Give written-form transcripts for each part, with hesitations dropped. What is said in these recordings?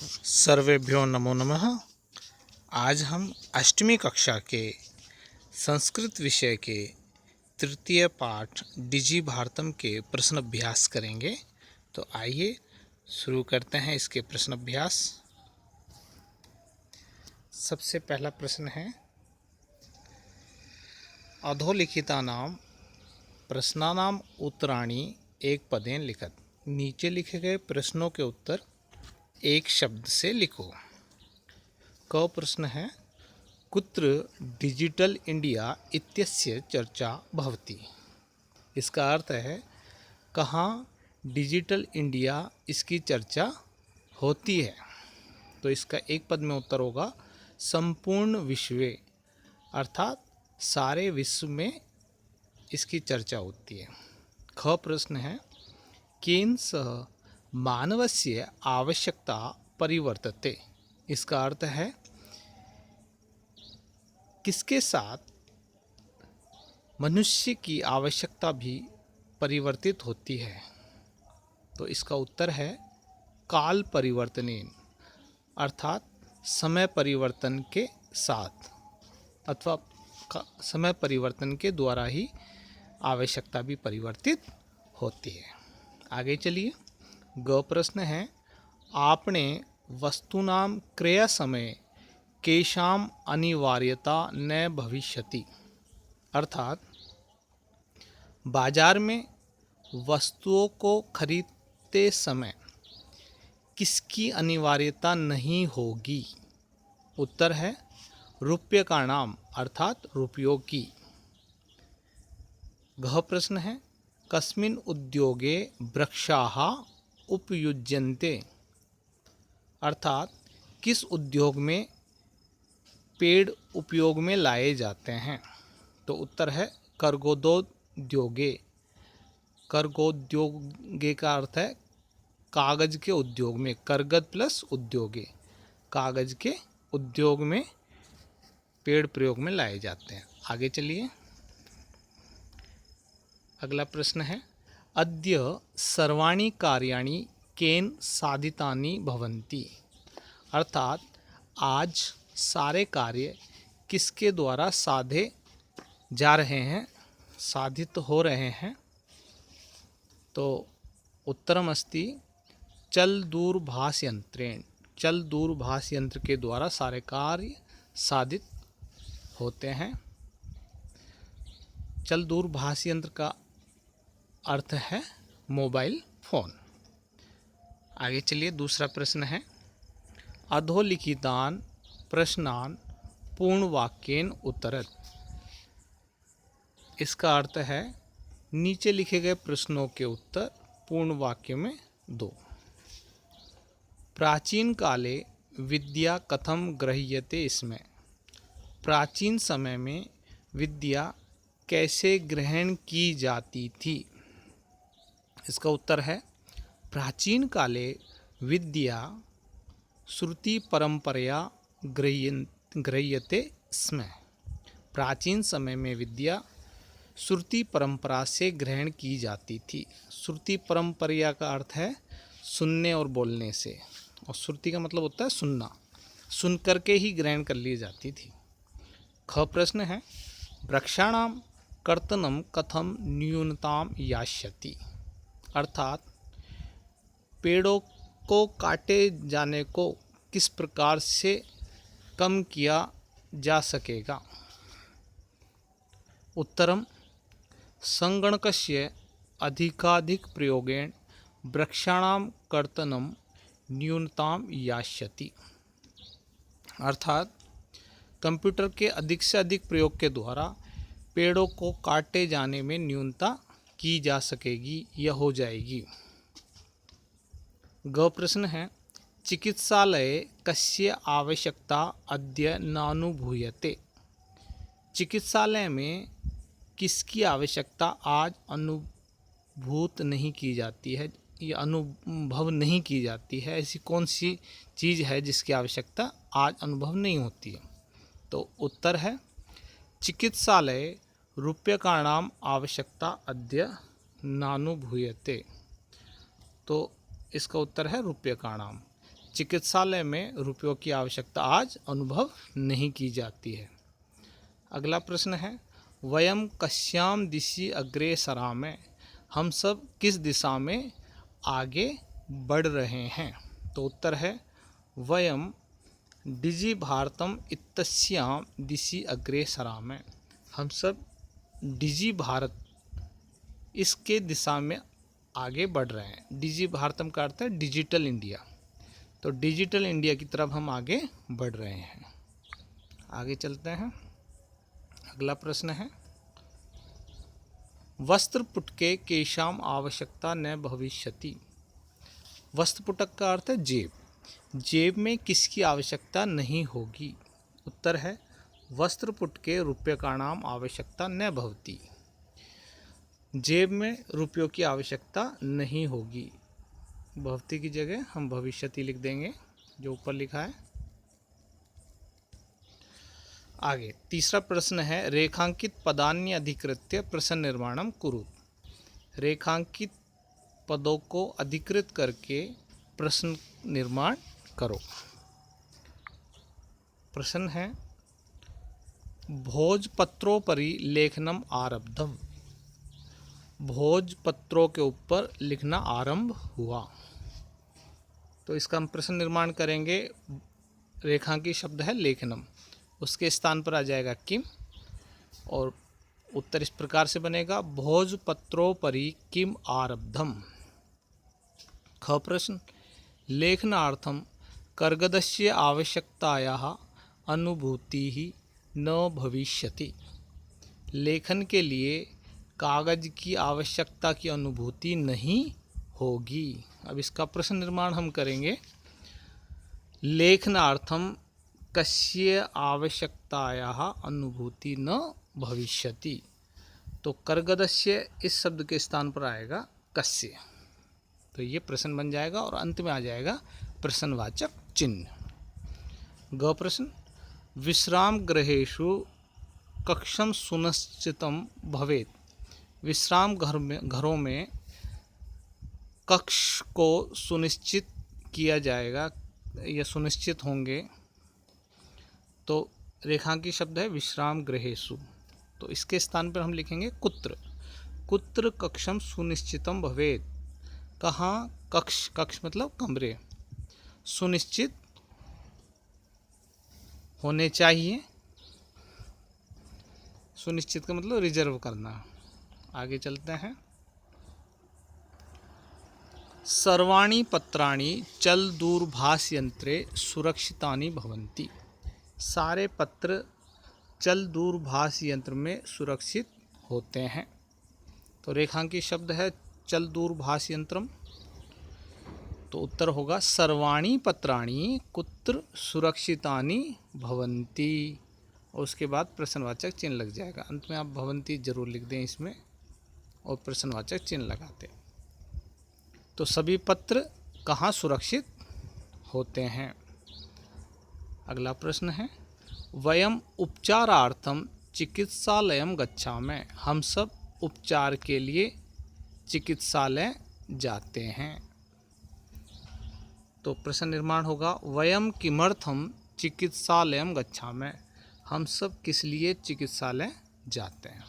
सर्वेभ्यो नमो नमः। आज हम अष्टमी कक्षा के संस्कृत विषय के तृतीय पाठ डिजी भारतम के प्रश्न अभ्यास करेंगे। तो आइए शुरू करते हैं इसके प्रश्न अभ्यास। सबसे पहला प्रश्न है, अधोलिखितानां प्रश्नानां उत्तराणि एक पदेन लिखत। नीचे लिखे गए प्रश्नों के उत्तर एक शब्द से लिखो। क प्रश्न है, कुत्र डिजिटल इंडिया इत्यस्य चर्चा भवति। इसका अर्थ है कहाँ डिजिटल इंडिया इसकी चर्चा होती है। तो इसका एक पद में उत्तर होगा संपूर्ण विश्वे, अर्थात सारे विश्व में इसकी चर्चा होती है। ख प्रश्न है, केन सह मानवस्य आवश्यकता परिवर्तते। इसका अर्थ है किसके साथ मनुष्य की आवश्यकता भी परिवर्तित होती है। तो इसका उत्तर है काल परिवर्तनेन, अर्थात समय परिवर्तन के साथ अथवा समय परिवर्तन के द्वारा ही आवश्यकता भी परिवर्तित होती है। आगे चलिए। ग प्रश्न है, आपने वस्तूनां क्रय समय केषाम अनिवार्यता न भविष्यति। अर्थात बाजार में वस्तुओं को खरीदते समय किसकी अनिवार्यता नहीं होगी। उत्तर है रुपये का नाम, अर्थात रुपयों की। घ प्रश्न है, कस्मिन् उद्योगे वृक्षाः उपयुज्यन्ते। अर्थात किस उद्योग में पेड़ उपयोग में लाए जाते हैं। तो उत्तर है कर्गोद्योगे। कर्गोद्योगे का अर्थ है कागज के उद्योग में, करगद प्लस उद्योगे, कागज के उद्योग में पेड़ प्रयोग में लाए जाते हैं। आगे चलिए। अगला प्रश्न है, अद्य सर्वाणि कार्याणि केन साधितानि भवन्ति। अर्थात आज सारे कार्य किसके द्वारा साधे जा रहे हैं, साधित हो रहे हैं। तो उत्तरम अस्ति चल दूरभाष यंत्रेण। चल दूरभाष यंत्र के द्वारा सारे कार्य साधित होते हैं। चल दूरभाष यंत्र का अर्थ है मोबाइल फोन। आगे चलिए। दूसरा प्रश्न है, अधोलिखितान प्रश्नान पूर्ण वाक्येन उत्तरत। इसका अर्थ है नीचे लिखे गए प्रश्नों के उत्तर पूर्ण वाक्य में दो। प्राचीन काले विद्या कथम गृह्यते इसमें। प्राचीन समय में विद्या कैसे ग्रहण की जाती थी। इसका उत्तर है प्राचीन काले विद्या श्रुति परंपरया गृह्यते स्म। प्राचीन समय में विद्या श्रुति परंपरा से ग्रहण की जाती थी। श्रुति परंपरा का अर्थ है सुनने और बोलने से, और श्रुति का मतलब होता है सुनना, सुन करके ही ग्रहण कर ली जाती थी। ख प्रश्न है, वृक्षाणाम कर्तनम कथम न्यूनताम यास्यति। अर्थात पेड़ों को काटे जाने को किस प्रकार से कम किया जा सकेगा। उत्तरम संगणकस्य अधिकाधिक प्रयोगेण वृक्षाणाम कर्तनम न्यूनताम यास्यति। अर्थात कंप्यूटर के अधिक से अधिक प्रयोग के द्वारा पेड़ों को काटे जाने में न्यूनता की जा सकेगी या हो जाएगी। ग प्रश्न है, चिकित्सालये कस्य आवश्यकता अद्य नानुभूयते। चिकित्सालय में किसकी आवश्यकता आज अनुभूत नहीं की जाती है या अनुभव नहीं की जाती है। ऐसी कौन सी चीज़ है जिसकी आवश्यकता आज अनुभव नहीं होती है। तो उत्तर है चिकित्सालय रूप्यकाणाम आवश्यकता अद्य नानुभूयते। तो इसका उत्तर है रूप्यकाणाम। चिकित्सालय में रुपयों की आवश्यकता आज अनुभव नहीं की जाती है। अगला प्रश्न है, वयम कस्याम दिशि अग्रे सरामः, हम सब किस दिशा में आगे बढ़ रहे हैं। तो उत्तर है वयम डिजि भारतम इत्यस्याम दिशि अग्रे सरामः, हम सब डिजि भारत इसके दिशा में आगे बढ़ रहे हैं। डिजि भारतम का अर्थ है डिजिटल इंडिया, तो डिजिटल इंडिया की तरफ हम आगे बढ़ रहे हैं। आगे चलते हैं। अगला प्रश्न है, वस्त्रपुटके केषाम आवश्यकता न भविष्यति। वस्त्रपुटक का अर्थ है जेब, जेब में किसकी आवश्यकता नहीं होगी। उत्तर है वस्त्रपुटके रूप्यकाणाम आवश्यकता न भवति, जेब में रुपयों की आवश्यकता नहीं होगी। भवति की जगह हम भविष्यति लिख देंगे जो ऊपर लिखा है। आगे तीसरा प्रश्न है, रेखांकित पदान्य अधिकृत्य प्रश्न निर्माणम कुरु। रेखांकित पदों को अधिकृत करके प्रश्न निर्माण करो। प्रश्न है, भोजपत्रोपरि लेखनम आरब्धम, भोजपत्रों के ऊपर लिखना आरंभ हुआ। तो इसका हम प्रश्न निर्माण करेंगे। रेखांकित शब्द है लेखनम, उसके स्थान पर आ जाएगा किम, और उत्तर इस प्रकार से बनेगा भोजपत्रोपरि किम आरब्धम। ख प्रश्न, लेखनार्थम कर्गदस्य आवश्यकतायाः अनुभूतिः न भविष्यति। लेखन के लिए कागज की आवश्यकता की अनुभूति नहीं होगी। अब इसका प्रश्न निर्माण हम करेंगे। लेखनार्थम कस्य आवश्यकतायाः अनुभूति न भविष्यति, तो कर्गदस्य इस शब्द के स्थान पर आएगा कस्य, तो ये प्रश्न बन जाएगा और अंत में आ जाएगा प्रश्नवाचक चिन्ह। ग प्रश्न, विश्राम गृहेषु कक्षम सुनिश्चितम भवेत्। विश्राम घरों में कक्ष को सुनिश्चित किया जाएगा या सुनिश्चित होंगे। तो रेखांकित शब्द है विश्राम गृहेषु, तो इसके स्थान पर हम लिखेंगे कुत्र। कुत्र कक्षम सुनिश्चितम भवेत्, कहाँ कक्ष, कक्ष मतलब कमरे, सुनिश्चित होने चाहिए। सुनिश्चित का मतलब रिजर्व करना। आगे चलते हैं। सर्वाणि पत्राणि चल दूरभाष यंत्रे सुरक्षितानि भवन्ति। सारे पत्र चल दूरभाष यंत्र में सुरक्षित होते हैं। तो रेखांकित शब्द है चल दूरभाष यंत्रम, तो उत्तर होगा सर्वाणि पत्राणि कुत्र सुरक्षितानि भवन्ति, और उसके बाद प्रश्नवाचक चिन्ह लग जाएगा। अंत में आप भवन्ति जरूर लिख दें इसमें और प्रश्नवाचक चिन्ह लगाते। तो सभी पत्र कहाँ सुरक्षित होते हैं। अगला प्रश्न है, वयम उपचारार्थम चिकित्सालयम गच्छामः। हम सब उपचार के लिए चिकित्सालय जाते हैं। तो प्रश्न निर्माण होगा, वयम किमर्थम चिकित्सालयम गच्छामः। हम सब किस लिए चिकित्सालय जाते हैं।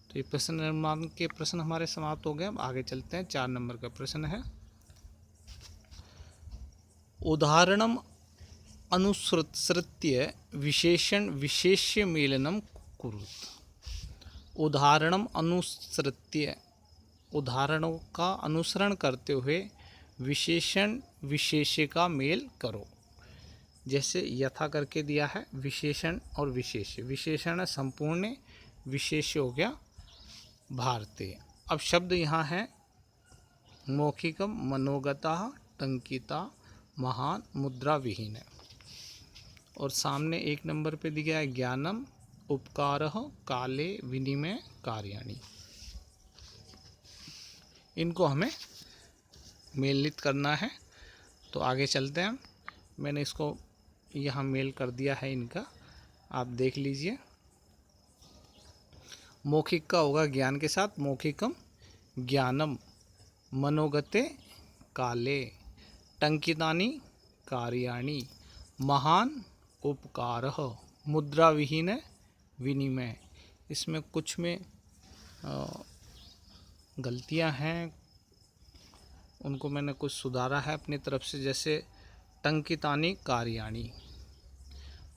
तो ये प्रश्न निर्माण के प्रश्न हमारे समाप्त हो गए। अब आगे चलते हैं। 4 नंबर का प्रश्न है, उदाहरणम अनुसृत्य विशेषण विशेष्य मेलनम कुरुत। उदाहरणम अनुसृत्य, उदाहरणों का अनुसरण करते हुए विशेषण विशेष्य का मेल करो। जैसे यथा करके दिया है विशेषण और विशेष्य। विशेषण है संपूर्ण, विशेष्य हो गया भारतीय। अब शब्द यहाँ है मौखिकम, मनोगतः, टंकिता, महान, मुद्रा विहीन। और सामने 1 नंबर पे दिया है ज्ञानम, उपकारः, काले, विनिमय, कार्याणि। इनको हमें मेलित करना है। तो आगे चलते हैं। मैंने इसको यहाँ मेल कर दिया है इनका, आप देख लीजिए। मौखिक का होगा ज्ञान के साथ, मौखिकम ज्ञानम, मनोगते काले, टंकितानि कार्याणि महान उपकारः मुद्रा विहीन विनिमय। इसमें कुछ में गलतियां हैं, उनको मैंने कुछ सुधारा है अपनी तरफ से, जैसे टंकितानि कार्याणि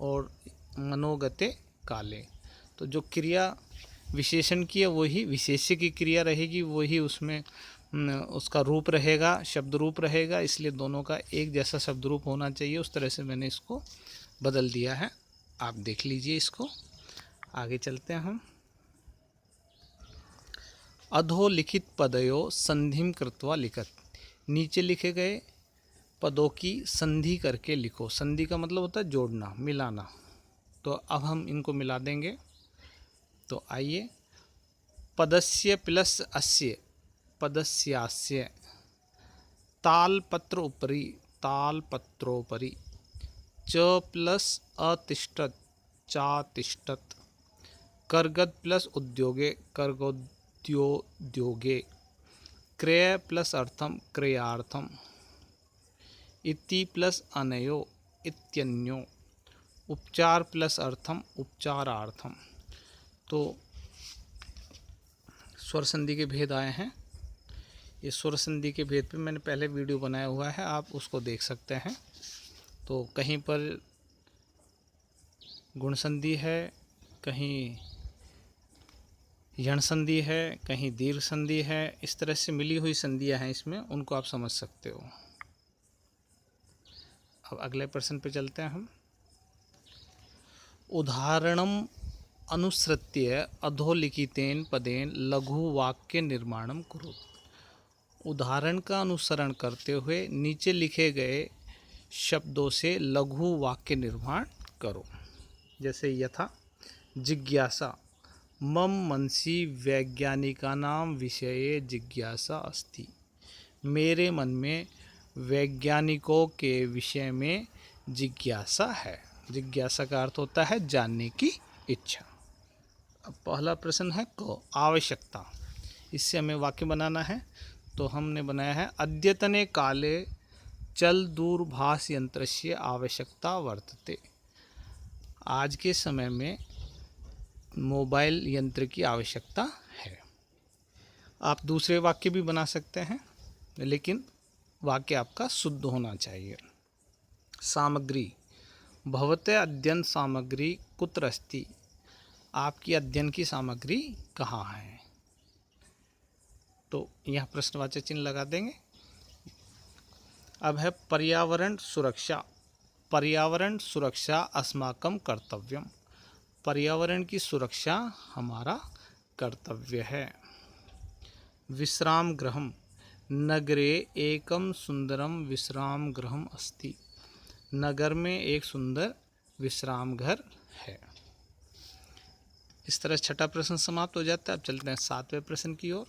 और मनोगते काले। तो जो क्रिया विशेषण की है वही विशेष्य की क्रिया रहेगी, वही उसमें उसका रूप रहेगा, शब्द रूप रहेगा, इसलिए दोनों का एक जैसा शब्द रूप होना चाहिए। उस तरह से मैंने इसको बदल दिया है, आप देख लीजिए इसको। आगे चलते हैं हम। अधोलिखित पदयो संधिम कृत्वा लिखत। नीचे लिखे गए पदों की संधि करके लिखो। संधि का मतलब होता है जोड़ना, मिलाना। तो अब हम इनको मिला देंगे। तो आइए, पदस्य प्लस अस्य पदस्यास्य, तालपत्र उपरि तालपत्रोपरि, च प्लस अतिष्ठत चातिष्ठत, कर्गद प्लस उद्योगे कर्गोद्योगे, क्रय प्लस अर्थम क्रयार्थम, इति प्लस अनयो इत्यन्यो, उपचार प्लस अर्थम उपचारार्थम। तो स्वर संधि के भेद आए हैं। ये स्वर संधि के भेद पे मैंने पहले वीडियो बनाया हुआ है, आप उसको देख सकते हैं। तो कहीं पर गुण संधि है, कहीं यण संधि है, कहीं दीर्घ संधि है, इस तरह से मिली हुई संधियां हैं इसमें, उनको आप समझ सकते हो। अब अगले प्रश्न पे चलते हैं हम। उदाहरणम अनुसृत्य अधोलिखितेन पदेन लघु वाक्य निर्माणम कुरु। उदाहरण का अनुसरण करते हुए नीचे लिखे गए शब्दों से लघु वाक्य निर्माण करो। जैसे यथा जिज्ञासा, मम मनसि वैज्ञानिकानां विषये जिज्ञासा अस्ति। मेरे मन में वैज्ञानिकों के विषय में जिज्ञासा है। जिज्ञासा का अर्थ होता है जानने की इच्छा। अब पहला प्रश्न है को आवश्यकता, इससे हमें वाक्य बनाना है। तो हमने बनाया है अद्यतने काले चल दूरभाष यंत्रस्य आवश्यकता वर्तते। आज के समय में मोबाइल यंत्र की आवश्यकता है। आप दूसरे वाक्य भी बना सकते हैं, लेकिन वाक्य आपका शुद्ध होना चाहिए। सामग्री, भवते अध्ययन सामग्री कुत्र अस्ति। आपकी अध्ययन की सामग्री कहाँ है। तो यह प्रश्नवाचक चिन्ह लगा देंगे। अब है पर्यावरण सुरक्षा। पर्यावरण सुरक्षा अस्माकं कर्तव्यम। पर्यावरण की सुरक्षा हमारा कर्तव्य है। विश्राम गृहम, नगरे एकम सुंदरम विश्राम गृहम अस्ति। नगर में एक सुंदर विश्राम घर है। इस तरह छठा प्रश्न समाप्त हो जाता है। अब चलते हैं सातवें प्रश्न की ओर।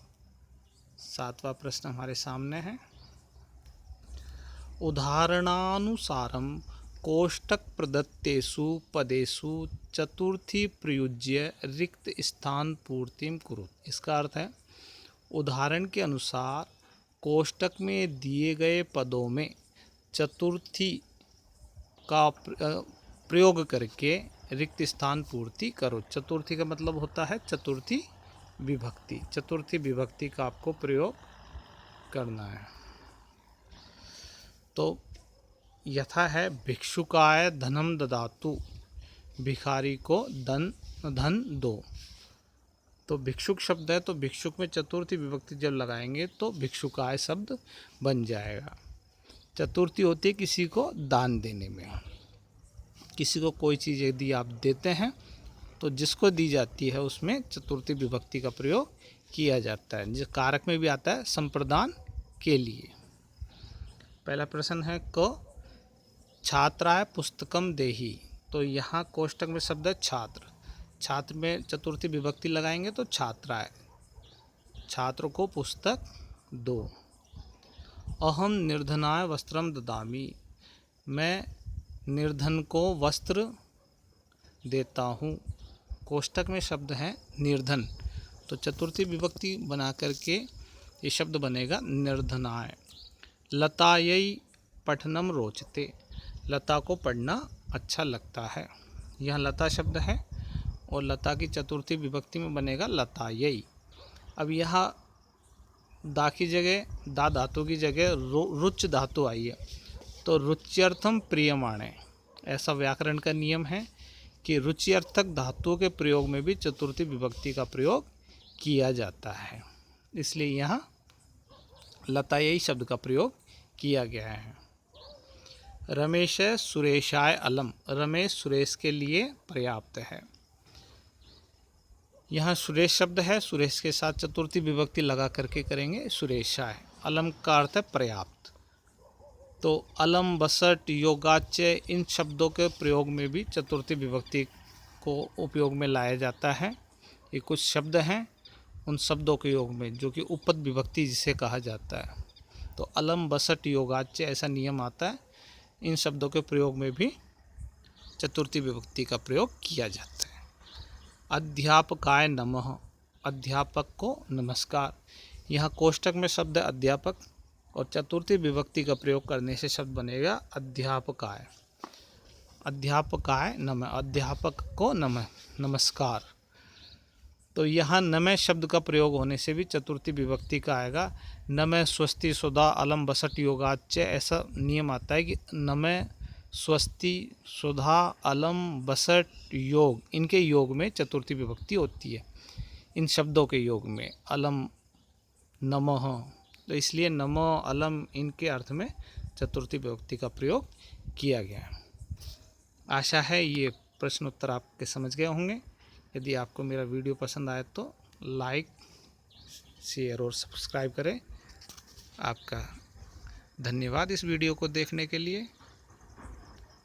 सातवां प्रश्न हमारे सामने है। उदाहरणानुसारम कोष्टक प्रदत्तेषु पदेषु चतुर्थी प्रयुज्य रिक्त स्थान पूर्तिम कुरु। इसका अर्थ है उदाहरण के अनुसार कोष्टक में दिए गए पदों में चतुर्थी का प्रयोग करके रिक्त स्थान पूर्ति करो। चतुर्थी का मतलब होता है चतुर्थी विभक्ति। चतुर्थी विभक्ति का आपको प्रयोग करना है। तो यथा है भिक्षुकाय धनम ददातु, भिखारी को धन दो। तो भिक्षुक शब्द है, तो भिक्षुक में चतुर्थी विभक्ति जब लगाएंगे तो भिक्षुकाय शब्द बन जाएगा। चतुर्थी होती है किसी को दान देने में। किसी को कोई चीज़ यदि आप देते हैं तो जिसको दी जाती है उसमें चतुर्थी विभक्ति का प्रयोग किया जाता है। जिस कारक में भी आता है संप्रदान के लिए। पहला प्रश्न है क छात्राय पुस्तकम देहि। तो यहाँ कोष्टक में शब्द है छात्र। छात्र में चतुर्थी विभक्ति लगाएंगे तो छात्राय, छात्र को पुस्तक दो। अहम निर्धनाय वस्त्रम ददामि। मैं निर्धन को वस्त्र देता हूँ। कोष्टक में शब्द है निर्धन, तो चतुर्थी विभक्ति बना करके ये शब्द बनेगा निर्धनाय। लतायै पठनम रोचते। लता को पढ़ना अच्छा लगता है। यह लता शब्द है और लता की चतुर्थी विभक्ति में बनेगा लतायै। अब यहाँ दा की जगह, दा धातु की जगह रुच धातु आई है, तो रुच्यर्थम प्रियमाणे, ऐसा व्याकरण का नियम है कि रुच्यर्थक धातुओं के प्रयोग में भी चतुर्थी विभक्ति का प्रयोग किया जाता है, इसलिए यहाँ लतायै शब्द का प्रयोग किया गया है। रमेश सुरेशाय अलम, रमेश सुरेश के लिए पर्याप्त है। यहाँ सुरेश शब्द है, सुरेश के साथ चतुर्थी विभक्ति लगा करके करेंगे सुरेशाय। अलम का अर्थ है पर्याप्त। तो अलम, बसट, योगाच्य, इन शब्दों के प्रयोग में भी चतुर्थी विभक्ति को उपयोग में लाया जाता है। ये कुछ शब्द हैं, उन शब्दों के योग में जो कि उपपद विभक्ति जिसे कहा जाता है। तो अलम, बसट, योगाच्य ऐसा नियम आता है, इन शब्दों के प्रयोग में भी चतुर्थी विभक्ति का प्रयोग किया जाता है। अध्यापकाय नमः, अध्यापक को नमस्कार। यहाँ कोष्टक में शब्द है अध्यापक और चतुर्थी विभक्ति का प्रयोग करने से शब्द बनेगा अध्यापकाय। अध्यापकाय नमः, अध्यापक को नमः, नमस्कार। तो यहाँ नमः शब्द का प्रयोग होने से भी चतुर्थी विभक्ति का आएगा। नमः, स्वस्ति, सुधा, अलम, बसट, योगाच्य, ऐसा नियम आता है कि नमः, स्वस्ति, सुधा, अलम, बसट, योग, इनके योग में चतुर्थी विभक्ति होती है। इन शब्दों के योग में अलम, नमः, तो इसलिए नमः, अलम, इनके अर्थ में चतुर्थी विभक्ति का प्रयोग किया गया है। आशा है ये प्रश्न उत्तर आपके समझ गए होंगे। यदि आपको मेरा वीडियो पसंद आए तो लाइक, शेयर और सब्सक्राइब करें। आपका धन्यवाद इस वीडियो को देखने के लिए।